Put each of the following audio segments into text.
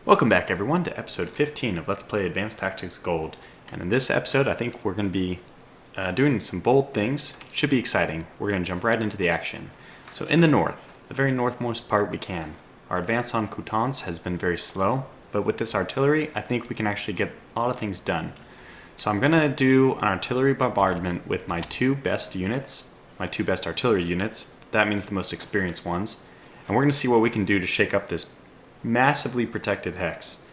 Welcome back everyone to episode 15 of Let's Play Advanced Tactics Gold. And in this episode I think we're going to be doing some bold things. Should be exciting. We're going to jump right into the action. So in the north, the very northmost part we can, our advance on Coutances has been very slow, but with this artillery I think we can actually get a lot of things done. So I'm going to do an artillery bombardment with my two best units, my two best artillery units. That means the most experienced ones. And we're going to see what we can do to shake up this massively protected hex.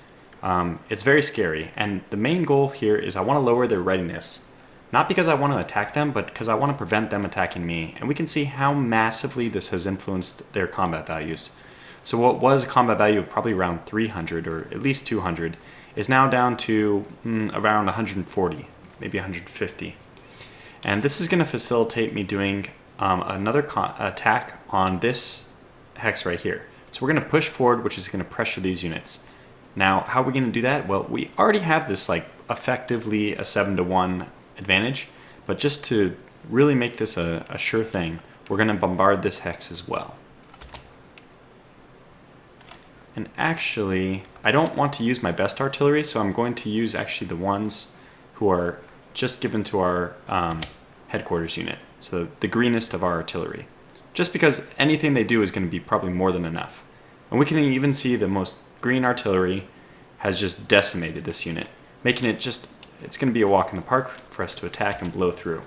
It's very scary, and the main goal here is I want to lower their readiness. Not because I want to attack them, but because I want to prevent them attacking me. And we can see how massively this has influenced their combat values. So what was a combat value of probably around 300 or at least 200 is now down to around 140, maybe 150. And this is going to facilitate me doing another attack on this hex right here. So we're going to push forward, which is going to pressure these units. Now, how are we going to do that? Well, we already have this like effectively a 7-to-1 advantage, but just to really make this a sure thing, we're going to bombard this hex as well. And actually, I don't want to use my best artillery, so I'm going to use actually the ones who are just given to our headquarters unit. So the greenest of our artillery. Just because anything they do is going to be probably more than enough. And we can even see the most green artillery has just decimated this unit, making it just, it's going to be a walk in the park for us to attack and blow through.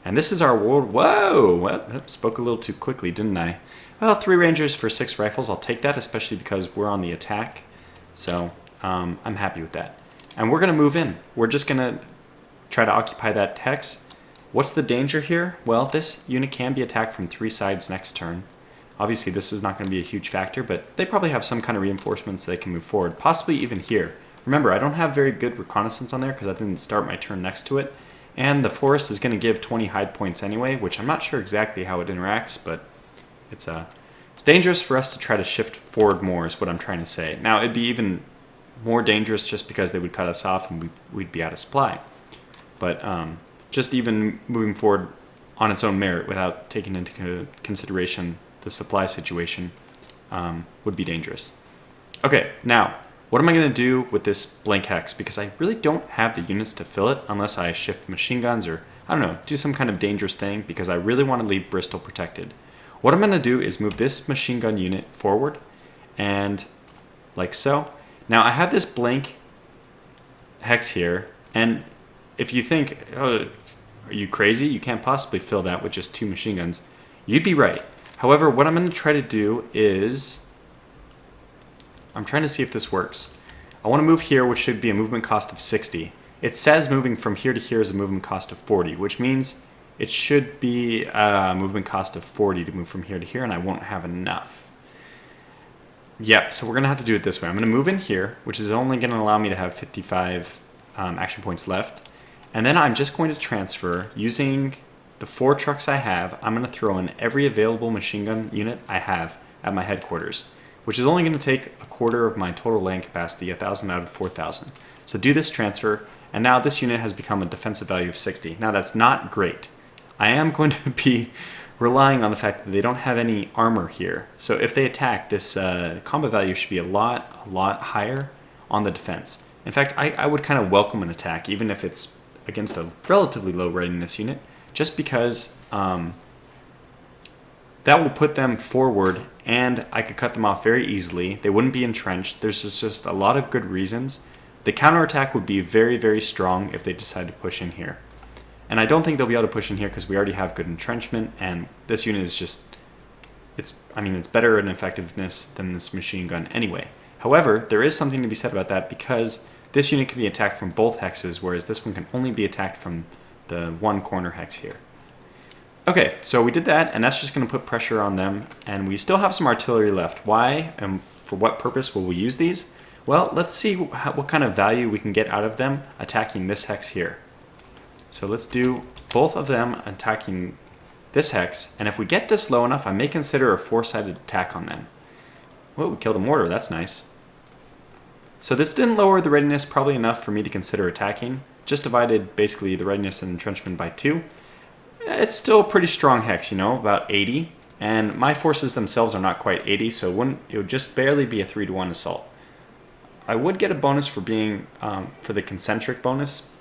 And this is our world. Whoa! Well, spoke a little too quickly, didn't I? Well, 3 rangers for 6 rifles. I'll take that, especially because we're on the attack. So I'm happy with that. And we're going to move in. We're just going to try to occupy that hex. What's the danger here? Well, this unit can be attacked from 3 sides next turn. Obviously, this is not going to be a huge factor, but they probably have some kind of reinforcements they can move forward, possibly even here. Remember, I don't have very good reconnaissance on there because I didn't start my turn next to it, and the forest is going to give 20 hide points anyway, which I'm not sure exactly how it interacts, but it's dangerous for us to try to shift forward more is what I'm trying to say. Now, it'd be even more dangerous just because they would cut us off and we'd be out of supply. But just even moving forward on its own merit without taking into consideration the supply situation would be dangerous. Okay, now, what am I going to do with this blank hex? Because I really don't have the units to fill it unless I shift machine guns or, I don't know, do some kind of dangerous thing because I really want to leave Bristol protected. What I'm going to do is move this machine gun unit forward and like so. Now, I have this blank hex here, and if you think, oh, are you crazy? You can't possibly fill that with just 2 machine guns. You'd be right. However, what I'm going to try to do is, I'm trying to see if this works. I want to move here, which should be a movement cost of 60. It says moving from here to here is a movement cost of 40, which means it should be a movement cost of 40 to move from here to here, and I won't have enough. Yep, so we're going to have to do it this way. I'm going to move in here, which is only going to allow me to have 55 action points left. And then I'm just going to transfer, using the 4 trucks I have, I'm going to throw in every available machine gun unit I have at my headquarters, which is only going to take a quarter of my total land capacity, 1,000 out of 4,000. So do this transfer, and now this unit has become a defensive value of 60. Now that's not great. I am going to be relying on the fact that they don't have any armor here. So if they attack, this combat value should be a lot higher on the defense. In fact, I would kind of welcome an attack, even if it's against a relatively low readiness unit, just because that will put them forward and I could cut them off very easily. They wouldn't be entrenched. There's just a lot of good reasons. The counterattack would be very, very strong if they decide to push in here. And I don't think they'll be able to push in here because we already have good entrenchment, and this unit is just, it's better in effectiveness than this machine gun anyway. However, there is something to be said about that because this unit can be attacked from both hexes, whereas this one can only be attacked from the one corner hex here. Okay, so we did that, and that's just going to put pressure on them, and we still have some artillery left. Why and for what purpose will we use these? Well, let's see what kind of value we can get out of them attacking this hex here. So let's do both of them attacking this hex, and if we get this low enough, I may consider a 4-sided attack on them. Whoa, we killed a mortar, that's nice. So this didn't lower the readiness probably enough for me to consider attacking. Just divided basically the readiness and entrenchment by 2. It's still a pretty strong hex, you know, about 80. And my forces themselves are not quite 80, so it would just barely be a 3-to-1 assault. I would get a bonus for being for the concentric bonus,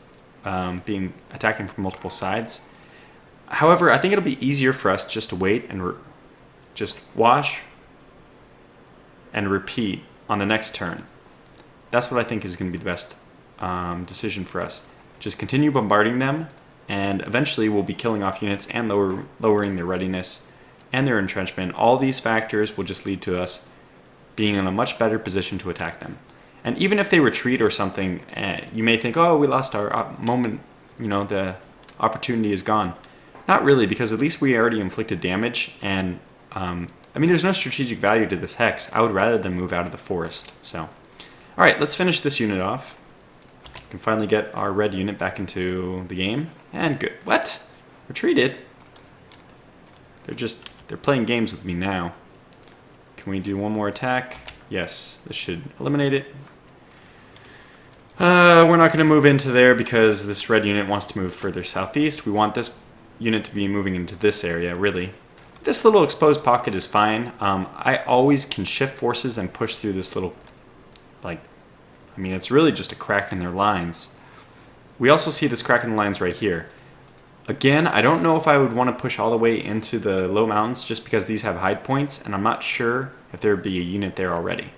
being attacking from multiple sides. However, I think it'll be easier for us just to wait and just wash and repeat on the next turn. That's what I think is going to be the best decision for us. Just continue bombarding them, and eventually we'll be killing off units and lowering their readiness and their entrenchment. All these factors will just lead to us being in a much better position to attack them. And even if they retreat or something, you may think, oh, we lost our moment, the opportunity is gone. Not really, because at least we already inflicted damage, and there's no strategic value to this hex. I would rather than move out of the forest. So, all right, let's finish this unit off. We can finally get our red unit back into the game. And good. What? Retreated? They're playing games with me now. Can we do one more attack? Yes, this should eliminate it. We're not going to move into there because this red unit wants to move further southeast. We want this unit to be moving into this area, really. This little exposed pocket is fine. I always can shift forces and push through this little, it's really just a crack in their lines. We also see this crack in the lines right here. Again, I don't know if I would want to push all the way into the low mountains just because these have hide points, and I'm not sure if there would be a unit there already.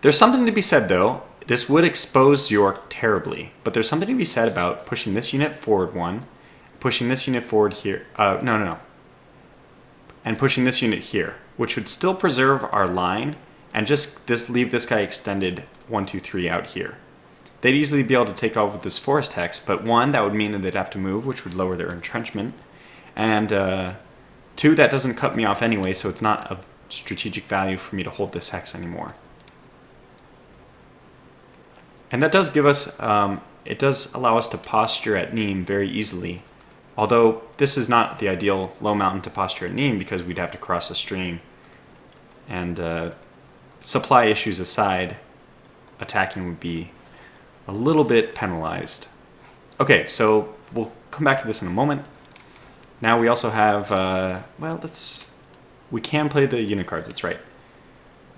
There's something to be said, though. This would expose York terribly, but there's something to be said about pushing this unit forward one, pushing this unit forward here. No. And pushing this unit here, which would still preserve our line and just leave this guy extended 1, 2, 3 out here. They'd easily be able to take over this forest hex, but one, that would mean that they'd have to move, which would lower their entrenchment. And two, that doesn't cut me off anyway, so it's not of strategic value for me to hold this hex anymore. And that does give us, it does allow us to posture at Nîmes very easily. Although this is not the ideal low mountain to posture at Nîmes because we'd have to cross a stream. And supply issues aside, attacking would be a little bit penalized. Okay, so we'll come back to this in a moment. Now we also have, we can play the unit cards, that's right.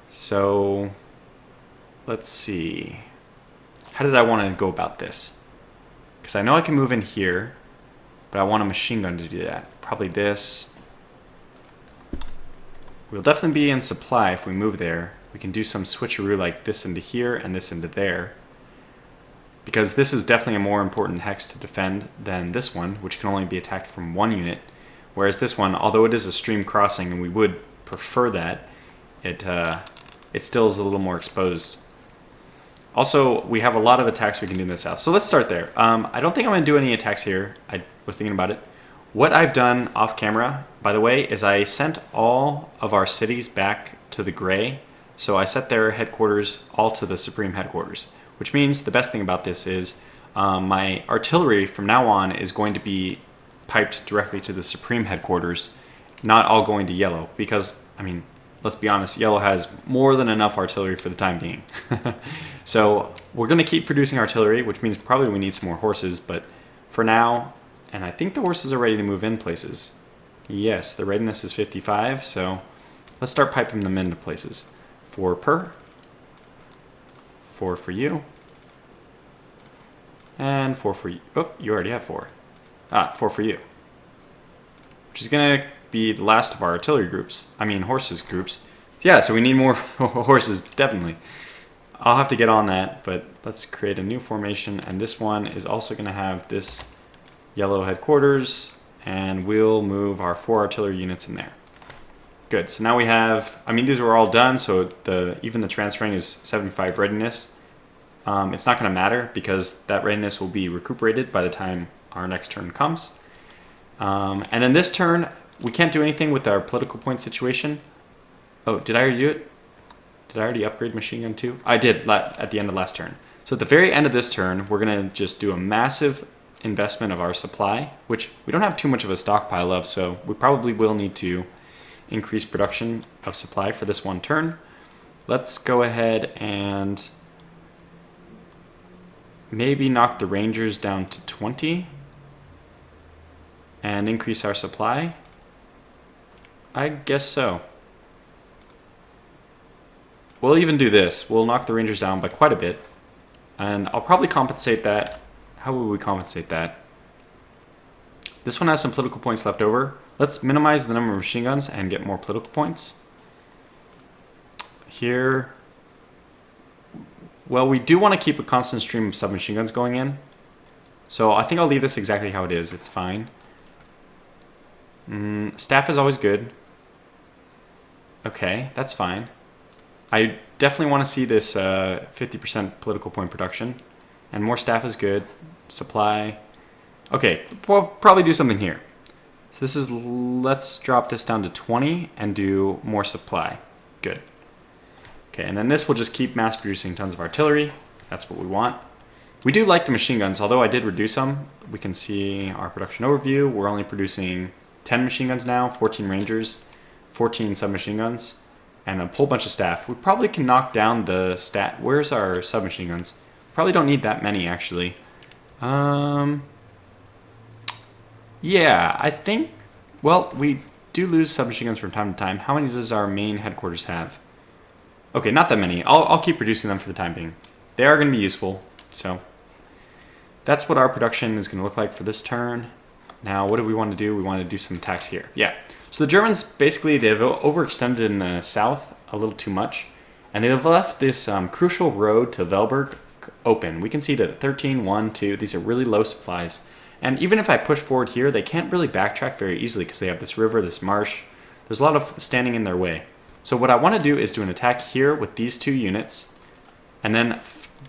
So, let's see. How did I want to go about this? Because I know I can move in here, but I want a machine gun to do that. Probably this. We'll definitely be in supply if we move there. We can do some switcheroo like this into here and this into there. Because this is definitely a more important hex to defend than this one, which can only be attacked from one unit. Whereas this one, although it is a stream crossing and we would prefer that, it still is a little more exposed. Also, we have a lot of attacks we can do in the south. So let's start there. I don't think I'm going to do any attacks here. I was thinking about it. What I've done off camera, by the way, is I sent all of our cities back to the gray. So I set their headquarters all to the Supreme headquarters. Which means the best thing about this is my artillery from now on is going to be piped directly to the Supreme headquarters, not all going to yellow. Because, let's be honest, yellow has more than enough artillery for the time being. So we're going to keep producing artillery, which means probably we need some more horses. But for now, and I think the horses are ready to move in places. Yes, the readiness is 55, so let's start piping them into places. 4 per. 4 for you. And 4 for you. Oh, you already have 4. 4 for you. Which is going to be the last of our artillery groups. Horses groups. Yeah, so we need more horses, definitely. I'll have to get on that, but let's create a new formation. And this one is also going to have this yellow headquarters. And we'll move our 4 artillery units in there. Good, so now we have, these were all done, so even the transferring is 75 readiness. It's not going to matter because that readiness will be recuperated by the time our next turn comes. And then this turn, we can't do anything with our political point situation. Oh, did I already do it? Did I already upgrade machine gun 2? I did at the end of last turn. So at the very end of this turn, we're going to just do a massive investment of our supply, which we don't have too much of a stockpile of, so we probably will need to increase production of supply for this one turn. Let's go ahead and maybe knock the Rangers down to 20 and increase our supply. I guess so. we'll even do this. We'll knock the Rangers down by quite a bit. And I'll probably compensate that. How will we compensate that? This one has some political points left over. Let's minimize the number of machine guns and get more political points. Here, well, we do want to keep a constant stream of submachine guns going in. So I think I'll leave this exactly how it is. It's fine. Staff is always good. Okay, that's fine. I definitely want to see this 50% political point production. And more staff is good. Supply. Okay, we'll probably do something here. So this is, let's drop this down to 20 and do more supply. Good. Okay, and then this will just keep mass producing tons of artillery. That's what we want. We do like the machine guns, although I did reduce them. We can see our production overview. We're only producing 10 machine guns now, 14 Rangers, 14 submachine guns, and a whole bunch of staff. We probably can knock down the stat. Where's our submachine guns? Probably don't need that many, actually. Yeah, I think, well, we do lose submachine guns from time to time. How many does our main headquarters have? Okay, not that many. I'll keep reducing them for the time being. They are going to be useful, so that's what our production is going to look like for this turn. Now, what do we want to do? We want to do some attacks here. Yeah. So the Germans, basically, they've overextended in the south a little too much, and they've left this crucial road to Velberg open. We can see that 13, 1, 2, these are really low supplies. And even if I push forward here, they can't really backtrack very easily because they have this river, this marsh. There's a lot of standing in their way. So what I want to do is do an attack here with these two units, and then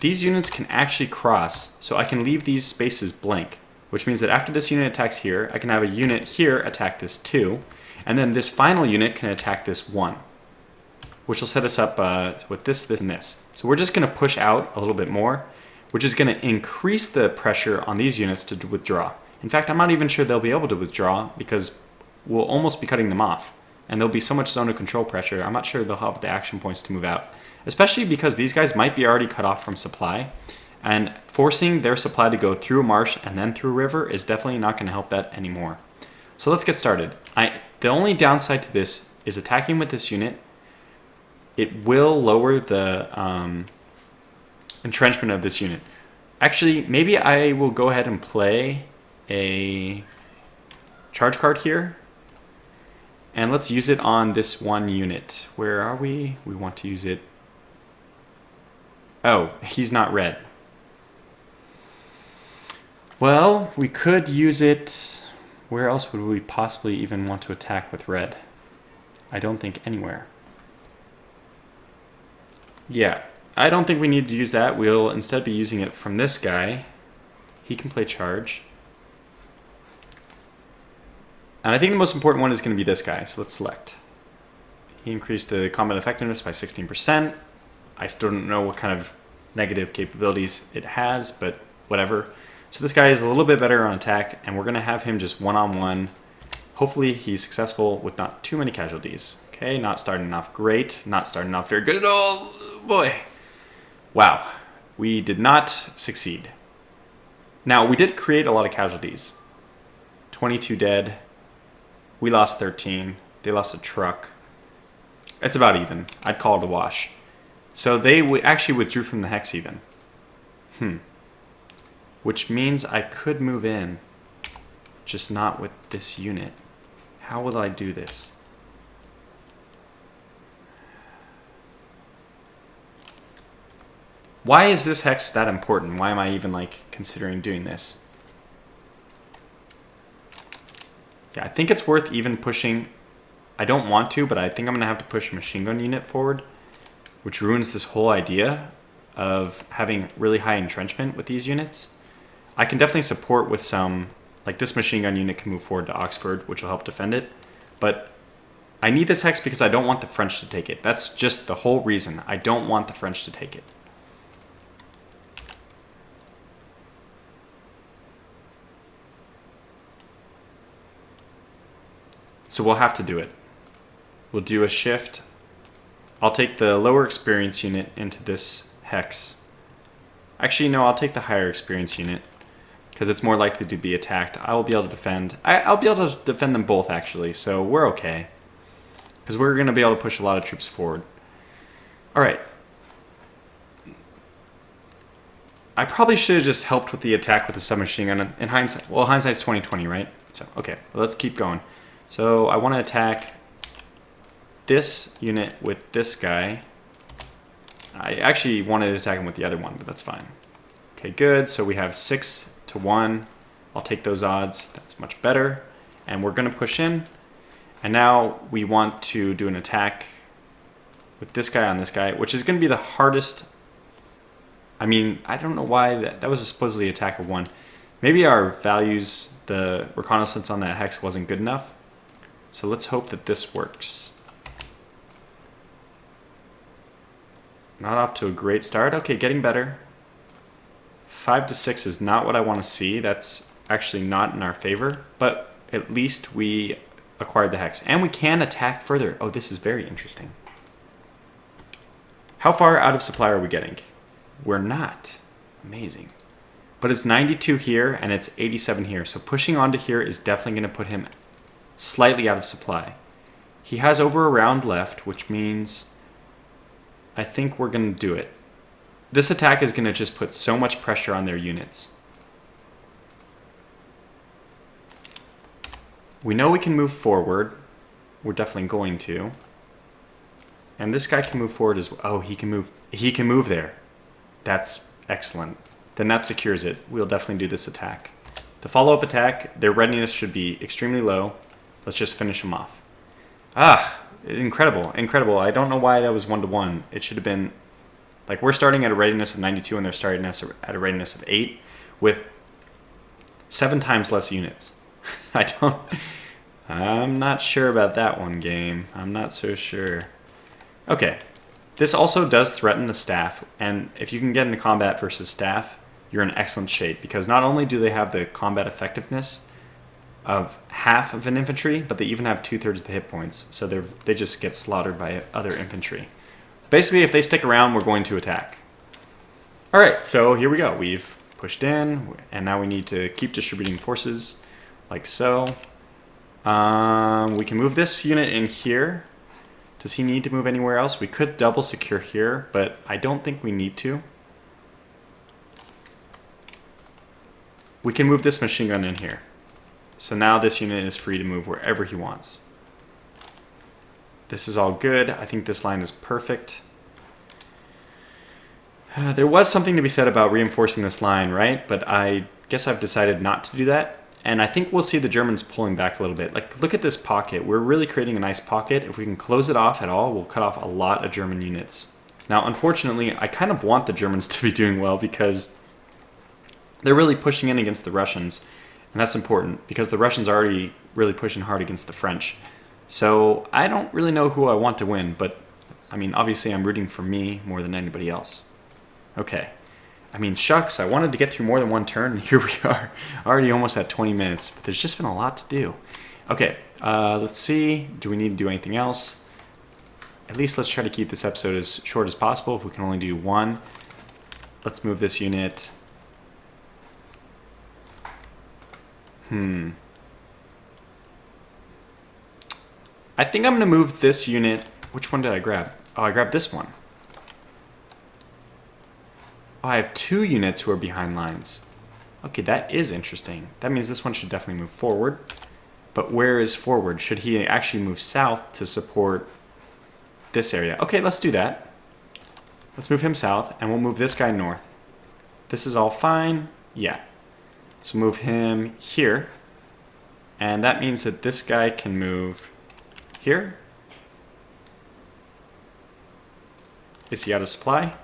these units can actually cross, so I can leave these spaces blank, which means that after this unit attacks here, I can have a unit here attack this 2, and then this final unit can attack this 1, which will set us up with this, this, and this. So we're just going to push out a little bit more, which is going to increase the pressure on these units to withdraw. In fact, I'm not even sure they'll be able to withdraw because we'll almost be cutting them off. And there'll be so much zone of control pressure, I'm not sure they'll have the action points to move out. Especially because these guys might be already cut off from supply. And forcing their supply to go through a marsh and then through a river is definitely not going to help that anymore. So let's get started. The only downside to this is attacking with this unit. It will lower the entrenchment of this unit. Actually, maybe I will go ahead and play a charge card here. And let's use it on this one unit. Where are we? We want to use it. Oh, he's not red. Well, we could use it. Where else would we possibly even want to attack with red? I don't think anywhere. Yeah, I don't think we need to use that. We'll instead be using it from this guy. He can play charge. And I think the most important one is going to be this guy, so let's select. He increased the combat effectiveness by 16%. I still don't know what kind of negative capabilities it has, but whatever. So this guy is a little bit better on attack, and we're going to have him just one-on-one. Hopefully he's successful with not too many casualties. Okay, not starting off great, not starting off very good at all. Boy. Wow, we did not succeed. Now, we did create a lot of casualties. 22 dead. We lost 13. They lost a truck. It's about even. I'd call it a wash. So they actually withdrew from the hex even. Which means I could move in, just not with this unit. How will I do this? Why is this hex that important? Why am I even considering doing this? Yeah, I think it's worth even pushing. I don't want to, but I think I'm going to have to push a machine gun unit forward, which ruins this whole idea of having really high entrenchment with these units. I can definitely support with some, like this machine gun unit can move forward to Oxford, which will help defend it. But I need this hex because I don't want the French to take it. That's just the whole reason. I don't want the French to take it. So we'll have to do it. We'll do a shift. I'll take the lower experience unit into this hex. Actually, no, I'll take the higher experience unit because it's more likely to be attacked. I will be able to defend. I'll be able to defend them both, actually, so we're okay. Because we're going to be able to push a lot of troops forward. All right. I probably should have just helped with the attack with the submachine gun. In hindsight, well, hindsight's 20/20, right? So, okay, well, let's keep going. So I want to attack this unit with this guy. I actually wanted to attack him with the other one, but that's fine. Okay, good. So we have 6-1. I'll take those odds. That's much better. And we're going to push in. And now we want to do an attack with this guy on this guy, which is going to be the hardest. I mean, I don't know why that was a supposedly attack of 1. Maybe our values, the reconnaissance on that hex wasn't good enough. So let's hope that this works. Not off to a great start. Okay, getting better. 5-6 is not what I want to see. That's actually not in our favor, but at least we acquired the hex. And we can attack further. Oh, this is very interesting. How far out of supply are we getting? We're not. Amazing. But it's 92 here and it's 87 here. So pushing onto here is definitely going to put him slightly out of supply. He has over a round left, which means I think we're going to do it. This attack is going to just put so much pressure on their units. We know we can move forward. We're definitely going to. And this guy can move forward as well. Oh, he can move. He can move there. That's excellent. Then that secures it. We'll definitely do this attack. The follow-up attack, their readiness should be extremely low. Let's just finish them off. Ah, incredible, incredible. I don't know why that was 1-1. It should have been, like, we're starting at a readiness of 92 and they're starting at a readiness of 8 with 7 times less units. I'm not sure about that one, game. I'm not so sure. Okay. This also does threaten the staff, and if you can get into combat versus staff, you're in excellent shape, because not only do they have the combat effectiveness of half of an infantry, but they even have 2/3 of the hit points, so they just get slaughtered by other infantry. Basically, if they stick around, we're going to attack. Alright, so here we go. We've pushed in, and now we need to keep distributing forces, like so. We can move this unit in here. Does he need to move anywhere else? We could double secure here, but I don't think we need to. We can move this machine gun in here. So now this unit is free to move wherever he wants. This is all good. I think this line is perfect. There was something to be said about reinforcing this line, right? But I guess I've decided not to do that. And I think we'll see the Germans pulling back a little bit. Like, look at this pocket. We're really creating a nice pocket. If we can close it off at all, we'll cut off a lot of German units. Now, unfortunately, I kind of want the Germans to be doing well because they're really pushing in against the Russians. And that's important because the Russians are already really pushing hard against the French. So I don't really know who I want to win, but I mean, obviously I'm rooting for me more than anybody else. Okay. I mean, shucks, I wanted to get through more than one turn, and here we are, already almost at 20 minutes, but there's just been a lot to do. Okay, let's see, do we need to do anything else? At least let's try to keep this episode as short as possible, if we can only do one. Let's move this unit. I think I'm going to move this unit. Which one did I grab? Oh, I grabbed this one. Oh, I have 2 units who are behind lines. Okay, that is interesting. That means this one should definitely move forward. But where is forward? Should he actually move south to support this area? Okay, let's do that. Let's move him south, and we'll move this guy north. This is all fine. Yeah. So move him here. And that means that this guy can move here. Is he out of supply?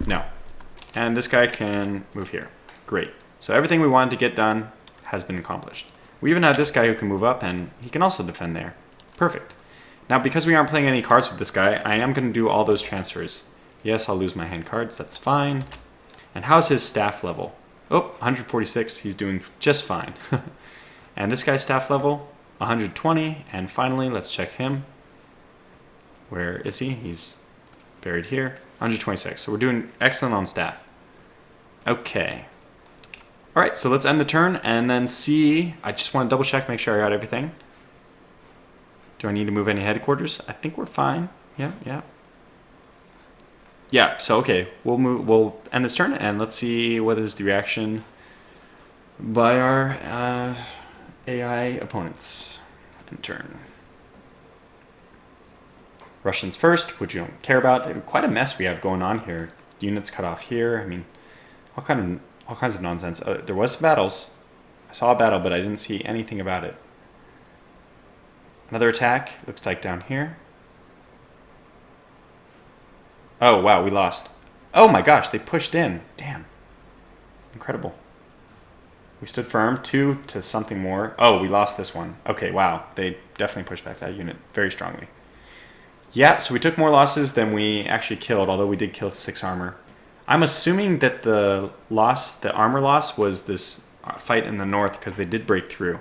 No. And this guy can move here. Great. So everything we wanted to get done has been accomplished. We even have this guy who can move up, and he can also defend there. Perfect. Now, because we aren't playing any cards with this guy, I am going to do all those transfers. Yes, I'll lose my hand cards. That's fine. And how's his staff level? Oh, 146. He's doing just fine. And this guy's staff level, 120. And finally, let's check him. Where is he? He's buried here. 126. So we're doing excellent on staff. Okay. All right, so let's end the turn and then see. I just want to double check, make sure I got everything. Do I need to move any headquarters? I think we're fine. Yeah. yeah, so okay, we'll end this turn, and let's see what is the reaction by our AI opponents. End turn. Russians first, which you don't care about. Quite a mess we have going on here. Units cut off here. I mean, all kinds of nonsense. There was some battles. I saw a battle, but I didn't see anything about it. Another attack. Looks like down here. Oh, wow, we lost. Oh my gosh, they pushed in. Damn. Incredible. We stood firm. 2 to something more. Oh, we lost this one. Okay, wow. They definitely pushed back that unit very strongly. Yeah, so we took more losses than we actually killed, although we did kill 6 armor. I'm assuming that the armor loss was this fight in the north because they did break through.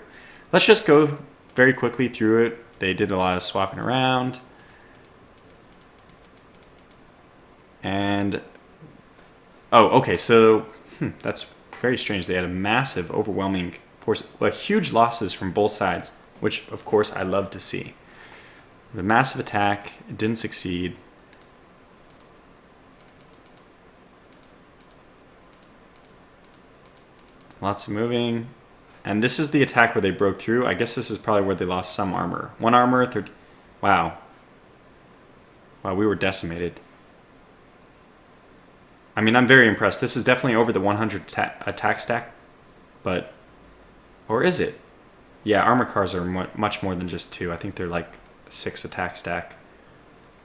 Let's just go very quickly through it. They did a lot of swapping around. And, oh, okay, so that's very strange. They had a massive, overwhelming force, huge losses from both sides, which, of course, I love to see. The massive attack, it didn't succeed. Lots of moving. And this is the attack where they broke through. I guess this is probably where they lost some armor. 1 armor, wow. Wow, we were decimated. I mean, I'm very impressed. This is definitely over the 100 attack stack, but, or is it? Yeah, armor cars are much more than just 2. I think they're like 6 attack stack,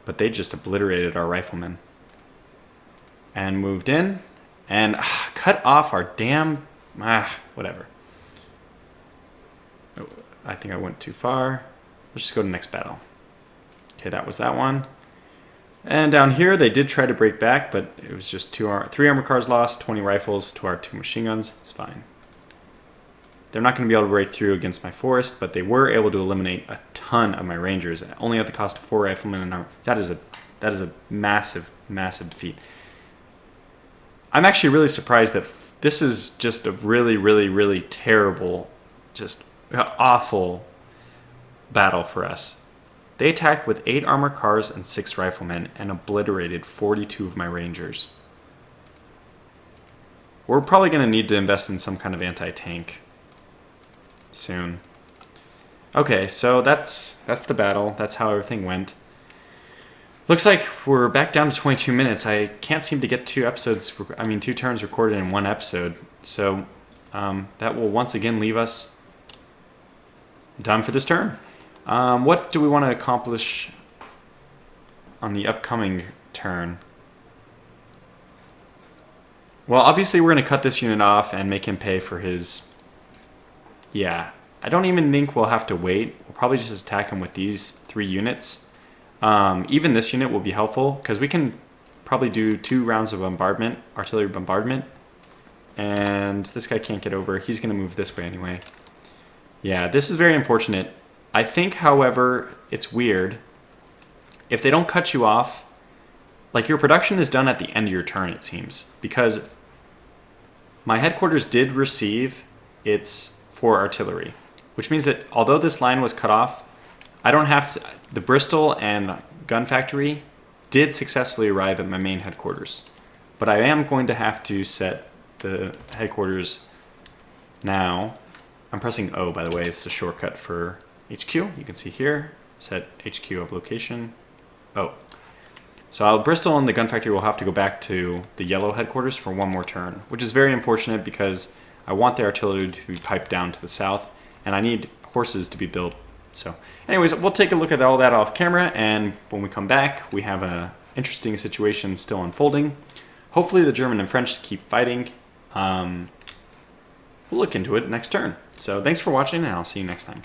but they just obliterated our riflemen and moved in and cut off our damn, whatever. Oh, I think I went too far. Let's just go to the next battle. Okay, that was that one. And down here, they did try to break back, but it was just 3 armor cars lost, 20 rifles to our 2 machine guns. It's fine. They're not going to be able to break through against my forest, but they were able to eliminate a ton of my rangers, only at the cost of 4 riflemen. And that is a massive, massive defeat. I'm actually really surprised that this is just a really, really, really terrible, just awful battle for us. They attacked with 8 armor cars and 6 riflemen and obliterated 42 of my rangers. We're probably going to need to invest in some kind of anti-tank soon. Okay, so that's the battle. That's how everything went. Looks like we're back down to 22 minutes. I can't seem to get 2 turns recorded in 1 episode. So that will once again leave us done for this turn. What do we want to accomplish on the upcoming turn? Well, obviously we're going to cut this unit off and make him pay for his... Yeah, I don't even think we'll have to wait. We'll probably just attack him with these 3 units. Even this unit will be helpful because we can probably do 2 rounds of bombardment, artillery bombardment. And this guy can't get over. He's going to move this way anyway. Yeah, this is very unfortunate. I think, however, it's weird. If they don't cut you off, like your production is done at the end of your turn, it seems. Because my headquarters did receive its 4 artillery. Which means that although this line was cut off, I don't have to... The Bristol and gun factory did successfully arrive at my main headquarters. But I am going to have to set the headquarters now. I'm pressing O, by the way. It's the shortcut for... HQ, you can see here, set HQ of location. Oh, so Bristol and the gun factory will have to go back to the yellow headquarters for 1 more turn, which is very unfortunate because I want the artillery to be piped down to the south, and I need horses to be built. So, anyways, we'll take a look at all that off camera, and when we come back, we have an interesting situation still unfolding. Hopefully, the German and French keep fighting. We'll look into it next turn. So, thanks for watching, and I'll see you next time.